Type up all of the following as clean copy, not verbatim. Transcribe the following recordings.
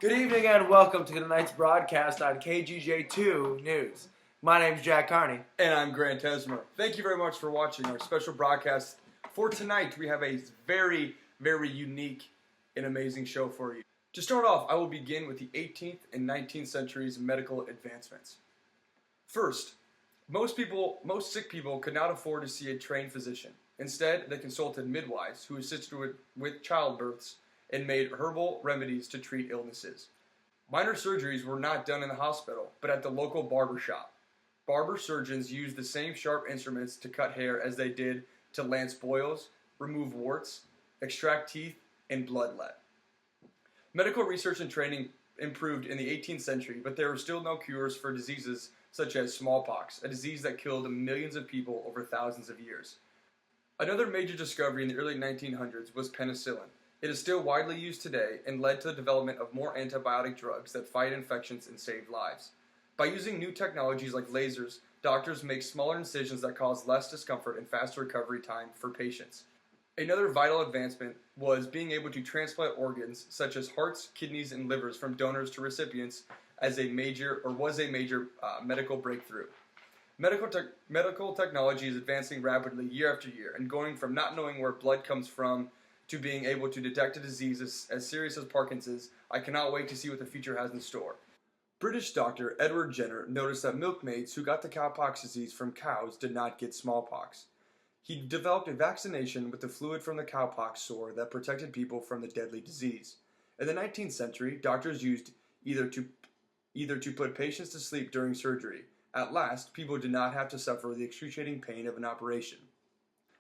Good evening and welcome to tonight's broadcast on KGJ2 News. My name's Jack Carney. And I'm Grant Esmer. Thank you very much for watching our special broadcast. For tonight, we have a very, very unique and amazing show for you. To start off, I will begin with the 18th and 19th centuries medical advancements. First, most sick people could not afford to see a trained physician. Instead, they consulted midwives who assisted with childbirths and made herbal remedies to treat illnesses. Minor surgeries were not done in the hospital, but at the local barber shop. Barber surgeons used the same sharp instruments to cut hair as they did to lance boils, remove warts, extract teeth, and bloodlet. Medical research and training improved in the 18th century, but there were still no cures for diseases such as smallpox, a disease that killed millions of people over thousands of years. Another major discovery in the early 1900s was penicillin. It is still widely used today and led to the development of more antibiotic drugs that fight infections and save lives. By using new technologies like lasers, doctors make smaller incisions that cause less discomfort and faster recovery time for patients. Another vital advancement was being able to transplant organs such as hearts, kidneys, and livers from donors to recipients was a major medical breakthrough. Medical technology is advancing rapidly year after year and going from not knowing where blood comes from to being able to detect a disease as serious as Parkinson's. I cannot wait to see what the future has in store. British doctor Edward Jenner noticed that milkmaids who got the cowpox disease from cows did not get smallpox. He developed a vaccination with the fluid from the cowpox sore that protected people from the deadly disease. In the 19th century, doctors used either to put patients to sleep during surgery. At last, people did not have to suffer the excruciating pain of an operation.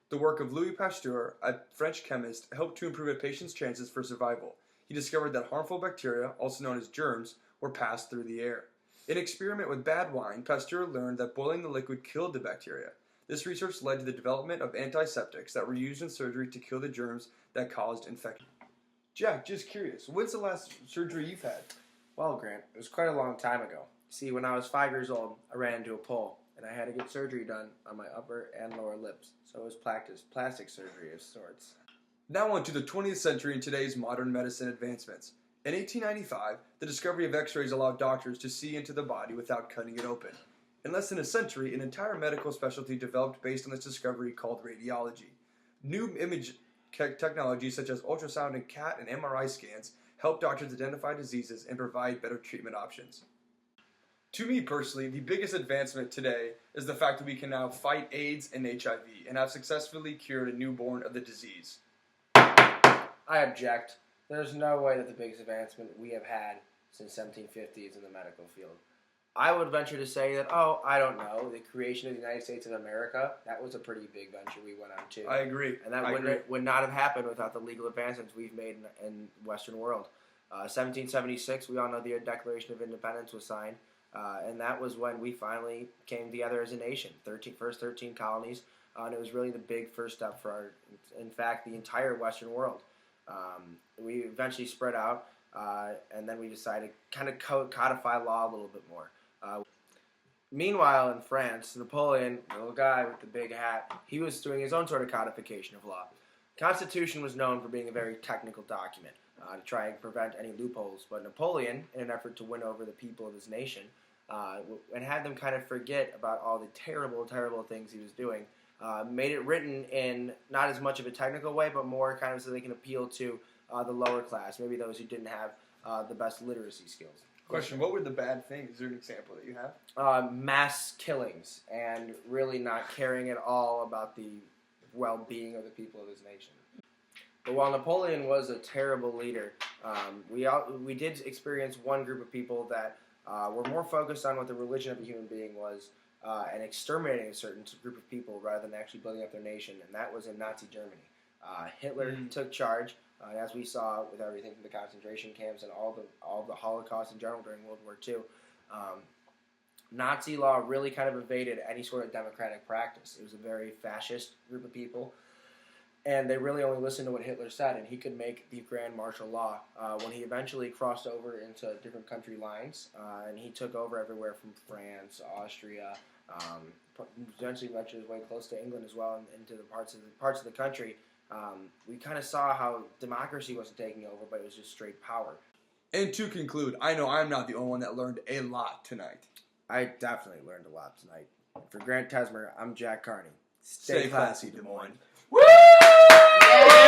The work of Louis Pasteur, a French chemist, helped to improve a patient's chances for survival. He discovered that harmful bacteria, also known as germs, were passed through the air. In an experiment with bad wine, Pasteur learned that boiling the liquid killed the bacteria. This research led to the development of antiseptics that were used in surgery to kill the germs that caused infection. Jack, just curious, when's the last surgery you've had? Well, Grant, it was quite a long time ago. See, when I was 5 years old, I ran into a pole, and I had to get surgery done on my upper and lower lips. So it was plastic surgery of sorts. Now on to the 20th century and today's modern medicine advancements. In 1895, the discovery of X-rays allowed doctors to see into the body without cutting it open. In less than a century, an entire medical specialty developed based on this discovery called radiology. New image technologies such as ultrasound and CAT and MRI scans help doctors identify diseases and provide better treatment options. To me personally, the biggest advancement today is the fact that we can now fight AIDS and HIV and have successfully cured a newborn of the disease. I object. There's no way that the biggest advancement we have had since 1750 is in the medical field. I would venture to say that, I don't know, the creation of the United States of America, that was a pretty big venture we went on too. I agree. And that would not have happened without the legal advancements we've made in the Western world. 1776, we all know the Declaration of Independence was signed. And that was when we finally came together as a nation. First 13 colonies, and it was really the big first step for the entire Western world. We eventually spread out, and then we decided to kind of codify law a little bit more. Meanwhile, in France, Napoleon, the little guy with the big hat, he was doing his own sort of codification of law. The Constitution was known for being a very technical document to try and prevent any loopholes, but Napoleon, in an effort to win over the people of his nation, and had them kind of forget about all the terrible, terrible things he was doing, made it written in not as much of a technical way, but more kind of so they can appeal to the lower class, maybe those who didn't have the best literacy skills. Question, what were the bad things? Is there an example that you have? Mass killings, and really not caring at all about the well-being of the people of his nation. But while Napoleon was a terrible leader, we did experience one group of people that were more focused on what the religion of a human being was and exterminating a certain group of people rather than actually building up their nation, and that was in Nazi Germany. Hitler took charge, as we saw with everything from the concentration camps and all the Holocaust in general during World War II. Nazi law really kind of evaded any sort of democratic practice. It was a very fascist group of people. And they really only listened to what Hitler said, and he could make the grand martial law. When he eventually crossed over into different country lines, and he took over everywhere from France, Austria, eventually ventured his way close to England as well, and into the parts of the country, we kind of saw how democracy wasn't taking over, but it was just straight power. And to conclude, I know I'm not the only one that learned a lot tonight. I definitely learned a lot tonight. For Grant Tesmer, I'm Jack Carney. Stay classy, Des Moines. Woo! Yeah!